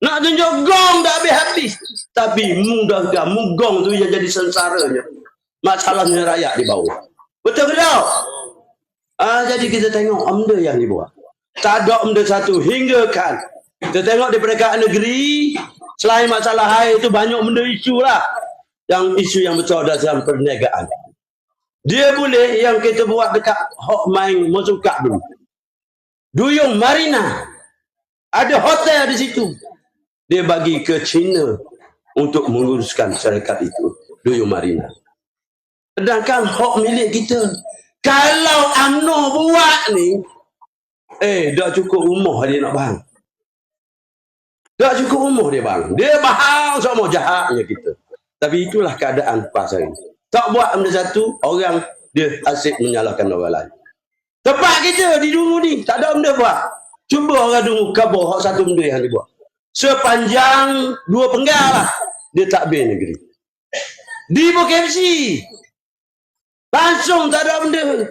Nak tunjuk gong dah habis-habis. Tapi gong tu yang jadi sensaranya. Masalahnya rakyat di bawah. Betul ke tak? Jadi kita tengok benda yang dibuat. Tak ada benda satu hingga kan. Kita tengok di perniagaan negeri, selain masalah air itu banyak benda isu lah. Yang isu yang besar dalam perniagaan. Dia boleh yang kita buat dekat hok main Mosuka dulu. Duyung Marina. Ada hotel di situ. Dia bagi ke China untuk menguruskan syarikat itu. Duyung Marina. Sedangkan hak milik kita. Kalau UMNO buat ni, dah cukup umur dia nak bang. Dah cukup umur dia bang. Dia bahang semua jahatnya kita. Tapi itulah keadaan pasal ini. Tak buat benda satu, orang dia asyik menyalahkan orang lain. Tempat kita di Dungu ni, tak ada benda buat. Cuba orang Dungu kabur hak satu benda yang dia buat. Sepanjang 2 penggal lah, dia takbir negeri. Di KFC langsung tak ada benda.